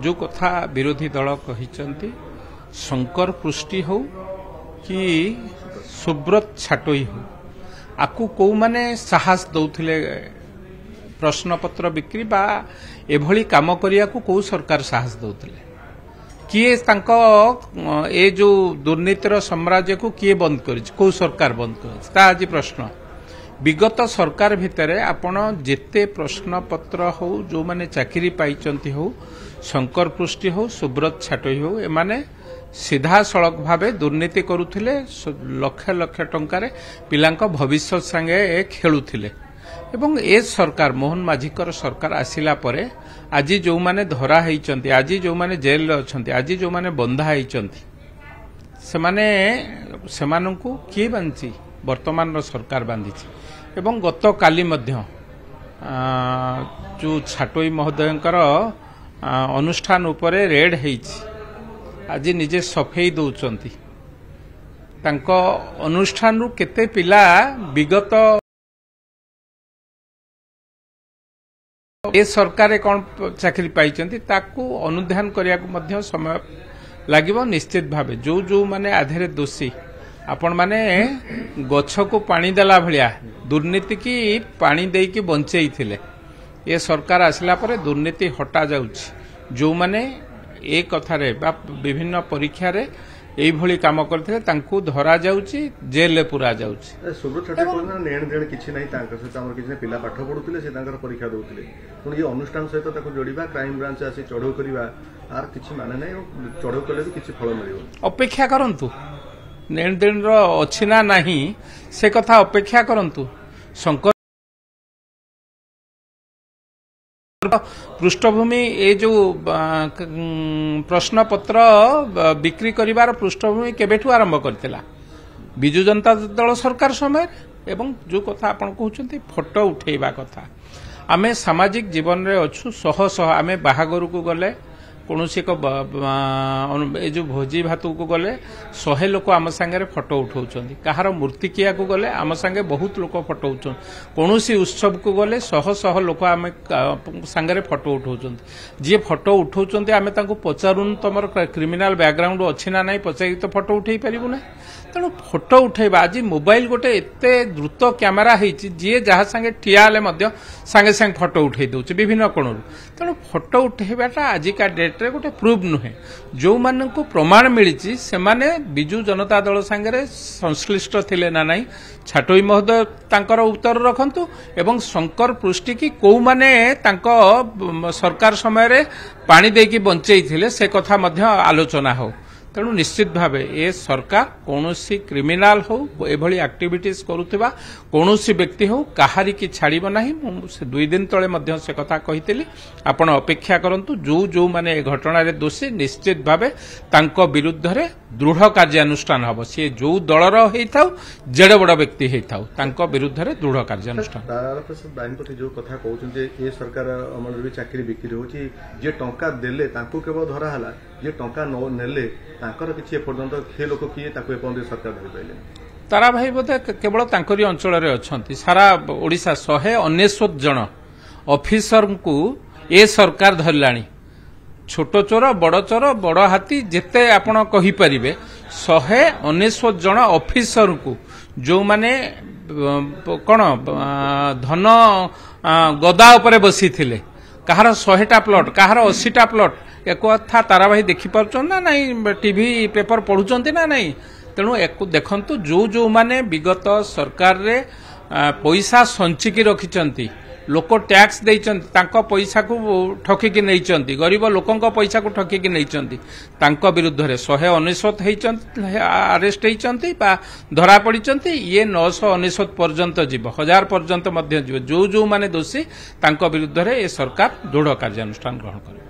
जो कथा विरोधी दल कही शंकर पृष्टि हो कि सुब्रत छाटोई हो आपको कौ माने साहस दौले प्रश्नपत्र बिक्री बा एभली काम करिया को कौ सरकार साहस दौले किए तांको ए जो दुर्नीतिर साम्राज्य को किए बंद कर कौ सरकार बंद कर आज प्रश्न विगत सरकार भितर आपण जेते प्रश्नपत्र हो जो माने चाकरी पाइचंती हो शंकर पृष्टि हो सुब्रत छाटोई हो एमाने सीधा सड़क भावे दुर्नीति करुथिले लक्ष लक्ष टंकार पिलांक भविष्य संगे खेलुथिले एवं ए सरकार मोहन माझीकर सरकार आसिला परे आज जो माने धरा होइचंती आज जो माने जेल रे अछंती आज जो माने बंधा होइचंती सेमानंकु किए बांधी वर्तमान सरकार बांधी एवं गत काली मध्य जो छाटोई महोदयंकर अनुष्ठान उपरे रेड होइछि आज निजे सफेई दौरान तांको अनुष्ठान रु केते पिला विगत ए सरकार कौन चाकरी पाइचंती ताकू अनुधान करिया को मध्य समय लागिबो निश्चित भावे जो जो माने आधेरे दोषी आपण माने गछ को पानी देला भलिया दुर्नीति की पानी देई की बंचेई थिले ए सरकार आसिला परे दुर्नीति हटा जाउछि जो माने ए कथारे विभिन्न परीक्षा रे एई भली काम करथिले तांकू धरा जाउछि जेल रे पुरा जाउछि सुब्रत छाटोई कोन नेण देण किछि नै तांका सहित हमर किछि पिला पाठ पढुथिले से तांकर परीक्षा दउथिले पुनी ये अनुष्ठान सहित ताको जोड़िबा क्राइम ब्रांच आसी चढ़ो करिबा आर किछि माने नै चढ़ो कले भी किछि फल मिलिबो अपेक्षा करंतु नेण देण रो अछि ना नाही से कथा अपेक्षा करंतु शंकर पृष्ठभूमि ए जो प्रश्नपत्र बिक्री करिवार पृष्ठभूमि केबेठू आरंभ करथिला बिजु जनता दल सरकार समय एवं जो कथा आपण कहउछंती फोटो उठेबा कथा आमे सामाजिक जीवन रे अछु सह सह आमे बाहागर को गले कोनोसी को ए जो भोजी भातु को गले 100 लोक आम संगे फोटो उठाउछंती कहार मूर्ति किया को गले आम संगे बहुत लोक फोटो उठाउछन कोनोसी उत्सव को गले 100 लोक आम संगे फोटो उठाउछंती जे फोटो उठाउछंती आमे तांको पचारुन तमर क्रिमिनल बैकग्राउंड अछि ना नै पचाई तो फोटो उठेई परिबु ना तेणु फोटो उठेबा आज मोबाइल गोटे एते द्रुत कैमेरा हेछि जे जहा संगे ठियाले मध्य संगे संगे फोटो उठेई दउछि विभिन्न कोणरू तेणु फोटो उठेबाटा आजिका डेट रे गोटे प्रूफ नुहे जो माननकु प्रमाण मिलिछि से माने बिजु जनता दल संगे संश्लिष्ट थिले ना नाही छाटोई महोदय तांकर उत्तर रखंतु एवं शंकर पृष्टि की को माने तांको सरकार समय रे पानी देकी बंचेई थिले से कथा मध्य आलोचना हो तेणु निश्चित भावे ए सरकार कौनसी क्रिमिनाल हो एभली एक्टिविटीज करुवा कौनसी व्यक्ति हो कहारी की छाड़ब ना से 2 दिन तले मध्य से कथा कही आपण अपेक्षा करंतु जो जो माने घटना रे दोषी निश्चित भावे तांको विरुद्ध रे दृढ़ कार्यानुष्ठान हबो सी जो दलर हेइथाउ जेडे बड़ व्यक्ति हेइथाउ तांको विरुद्ध रे दृढ़ कार्यानुष्ठान बानीपति जो कथा कहउछन जे ए सरकार अमल रे चाकरी बिक्री होची जे टंका देले तांको केवल धरा हला जे टंका न नेले तांकर किछि एपर्यंत खे लोक किए ताको एपर्यंत सरकार धरि पाइले तारा भाई बोधे केवल तांकरी अंचल रे अछंती सारा ओडिसा 199 जन ऑफिसर को ए सरकार धरलाणी छोट चोर बड़ हाथी जेते आपण कहि परिबे 199 जन ऑफिसर को जो माने कोन धन गदा उपरे बसी थिले कहार 100टा प्लॉट कहार 80टा प्लॉट एक कथा तारा भाई देखि पारछन ना नहीं टीवी पेपर पढुचंती ना नहीं तेणु एक देखंतु जो जो माने विगत सरकार रे पैसा संचिकी रखिचंती लोक टैक्स देइचंती तांको पैसा को ठकिकी नैचंती गरीब लोकंको पैसा को ठकिकी नैचंती तांको विरुद्ध रे 199 हेइचंती अरेस्ट हेइचंती बा धरा पडिचंती ये 999 पर्यंत जीव 1000 पर्यंत मध्य जीव जो जो माने दोषी तांको विरुद्ध रे ए सरकार दृढ़ कार्यानुष्ठान ग्रहण करे।